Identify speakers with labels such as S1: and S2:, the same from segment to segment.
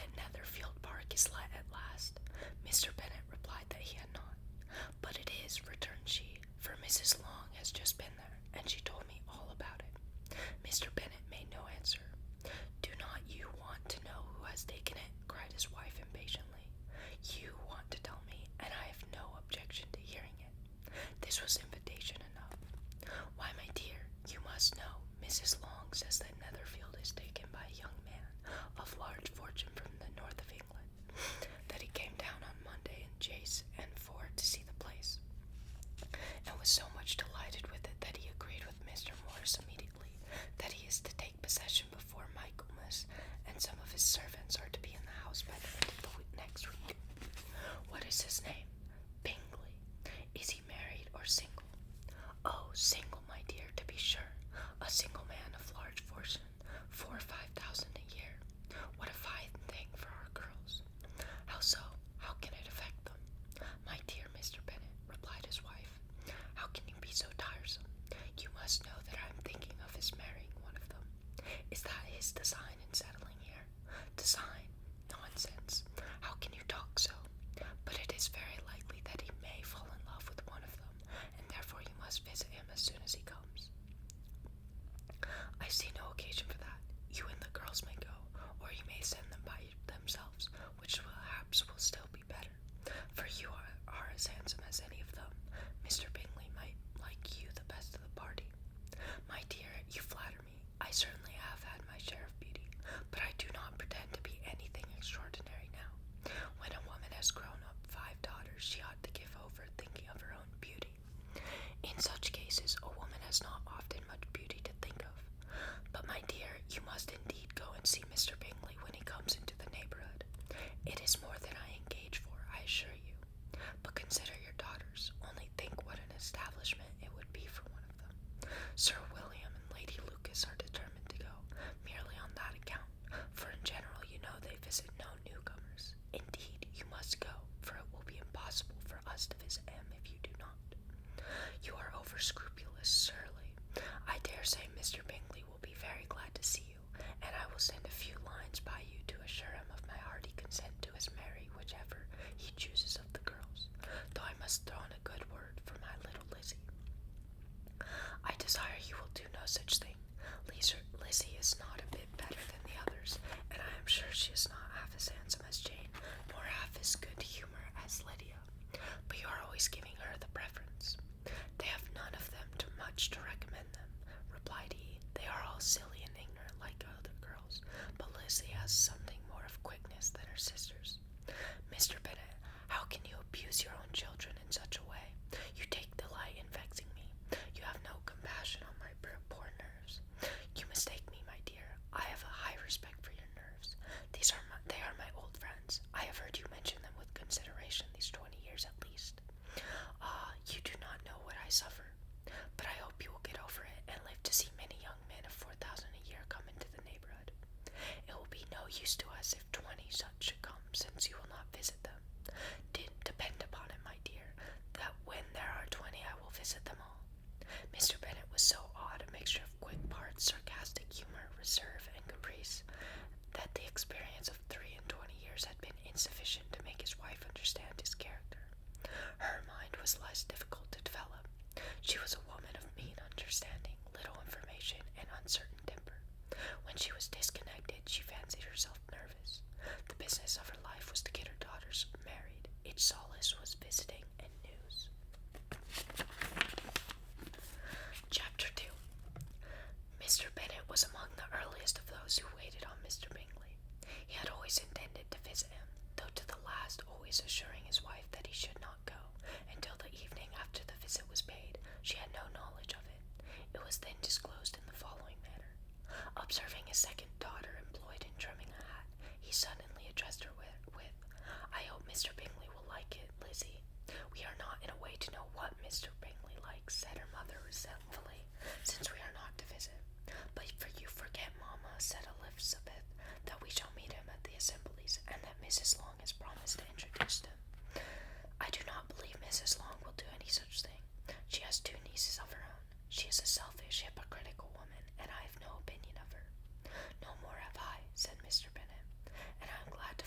S1: that Netherfield Park is let at last?" Mr. Bennet replied that he had not. "But it is," returned she, "for Mrs. Long has just been there, and she told me all about it." Mr. Bennet made no answer. "Do not you want to know who has taken it?" cried his wife impatiently. "You want to tell me, and I have no objection to hearing it." This was invitation enough. "Why, my dear, you must know. Mrs. Long says that Netherfield is taken by a young man of large fortune from the north of England, that he came down on Monday in chaise and four to see the place, and was so much delighted with it that he agreed with Mr. Morris immediately that he is to take possession before Michaelmas, and some of his servants are to be in the house by the end of the next week." "What is his name?" "Bingley." "Is he married or single?" "Oh, single, my dear, to be sure. A single man of large fortune, 4,000 or 5,000 a year. What a fine thing for our girls." "How so? How can it affect them?" "My dear Mr. Bennet," replied his wife, "how can you be so tiresome? You must know that I am thinking of his marrying one of them." "Is that his design in settling here?" "Design? Nonsense! How can you talk so? But it is very likely that he may fall in love with one of them, and therefore you must visit him as soon as he comes." "I see no occasion for that. You and the girls may go, or you may send them by themselves, which perhaps will still be better, for you are as handsome as any of them. Mr. Bingley might like you the best of the party." "My dear, you flatter me. I certainly have had my share of beauty, but I do not pretend to be anything extraordinary now. When a woman has grown up 5 daughters, she ought to give over thinking of her own beauty. In such cases, a woman has not often much beauty to think of. But, my dear, you must indeed go and see Mr. Bingley when he comes into the neighborhood. It is more than I engage for, I assure you. But consider your daughters. Only think what an establishment it would be for one of them. Sir William and Lady Lucas are determined to go, merely on that account, for in general you know they visit no newcomers. Indeed, you must go, for it will be impossible for us to visit him if you do not. You are over scrupulous, surely. I dare say Mr. Bingley will be very glad to see you, and I will send a few lines by you to assure him of my hearty consent to his marry whichever he chooses of the girls, though I must throw in a good word for my little Lizzie. I desire you will do no such thing. Lizzie is not a bit better than the others, and I am sure she is not half as handsome as Jane, nor half as good humor as Lydia. But you are always giving her the preference." "They have none of them much to recommend them," replied he. "They are all silly and ignorant like other girls, but Lizzie has something more of quickness than her sisters." "Mr. Bennet, how can you abuse your own children in such a way? You take delight in vexing me. You have no compassion on my poor nerves. You mistake me, my dear. I have a high respect for your nerves. They are my old friends. I have heard you mention them with consideration these 20 years at least. Ah, you do not know what I suffer. But I hope you will get over it, and live to see many young men of 4,000 a year come into the neighborhood. It will be no use to us if 20 such should come, since you will not visit them. Depend upon it, my dear, that when there are 20 I will visit them all." Mr. Bennet was so odd, a mixture of quick parts, sarcastic humor, reserve, and caprice, that the experience of 23 years had been insufficient to make his wife understand his character. Her mind was less difficult to develop. She was a woman of mean understanding, little information, and uncertain temper. When she was disconnected, she fancied herself nervous. The business of her life was to get her daughters married. Its solace was visiting and news. Chapter 2. Mr. Bennet was among the earliest of those who waited on Mr. Bingley. He had always intended to visit him, though to the last always assuring his wife that he should not go until the evening after the visit was paid. She had no knowledge of it. It was then disclosed in the following manner. Observing his second daughter employed in trimming a hat, he suddenly addressed her with, "I hope Mr. Bingley will like it, Lizzie." "We are not in a way to know what Mr. Bingley likes," said her mother resentfully, "since we are not to visit. But for you forget, Mamma," said Elizabeth, "that we shall meet him at the assemblies, and that Mrs. Long has promised to introduce him." "I do not believe Mrs. Long will do any such thing. She has 2 nieces of her own. She is a selfish, hypocritical woman, and I have no opinion of her." "No more have I," said Mr. Bennet, "and I am glad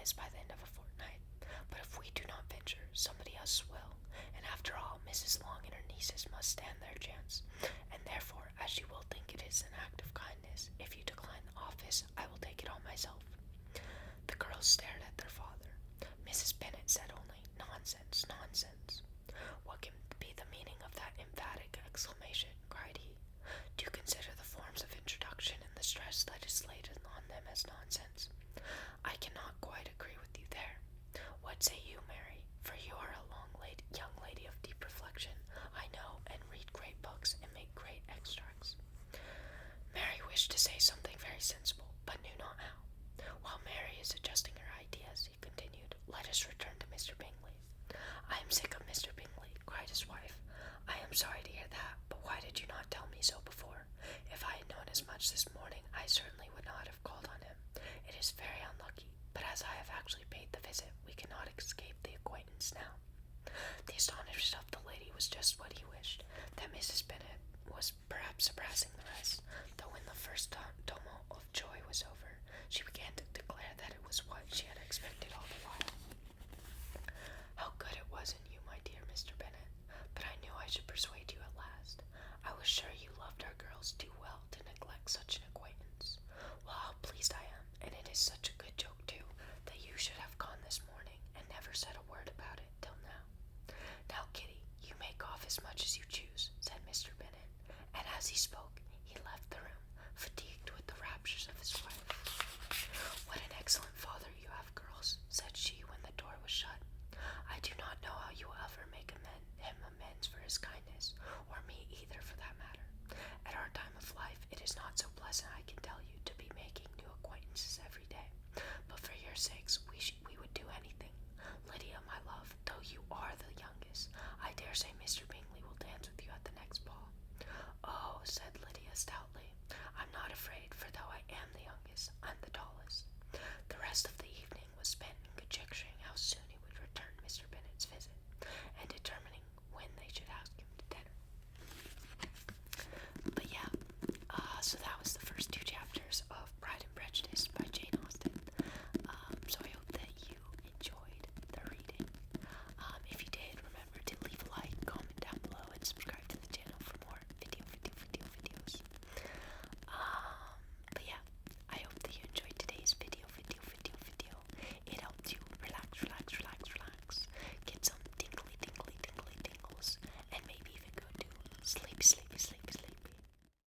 S1: kindness by the end of a fortnight, but if we do not venture, somebody else will, and after all, Mrs. Long and her nieces must stand their chance, and therefore, as you will think it is an act of kindness, if you decline the office, I will take it on myself." The girls stared at their father. Mrs. Bennet said only, "Nonsense, nonsense." "What can be the meaning of that emphatic exclamation?" cried he. "Do you consider the forms of introduction and the stress that is laid on them as nonsense?" "I cannot quite agree with you there. What say you, Mary? For you are a young lady of deep reflection, I know, and read great books and make great extracts." Mary wished to say something very sensible, but knew not how. "While Mary is adjusting her ideas," he continued, "let us return to Mr. Bingley." "I am sick of Mr. Bingley," cried his wife. "I am sorry to hear that, but why did you not tell me so before? If I had known as much this morning, I certainly would not have called on him. It is very unlucky, but as I have actually paid the visit, we cannot escape the acquaintance now." The astonishment of the lady was just what he wished, that Mrs. Bennet was perhaps surpassing the rest, though when the first tumult of joy was over, she began to declare that it was what she had expected all the while. "How good it was in you, my dear Mr. Bennet, but I knew I should persuade you at last. I was sure you loved our girls too well to neglect such an acquaintance. Well, how pleased I am, and it is such a good joke too, that you should have gone this morning, and never said a word about it till now. Now, Kitty, you may cough as much as you choose," said Mr. Bennet, and as he spoke, he left the room, fatigued with the raptures of his wife. "What an excellent father you have, girls," said she when the door was shut. "I do not know how you will ever make him amends for his kindness, or me either for that matter. At our time of life, it is not so pleasant, I can tell you, to be making new acquaintances every day, but for your sakes we would do anything. Lydia, my love, though you are the youngest, I dare say Mr. Bingley will dance with you at the next ball." "Oh," said Lydia stoutly, "I'm not afraid, for though I am the youngest, I'm the tallest." The rest of the evening was spent in conjecturing how soon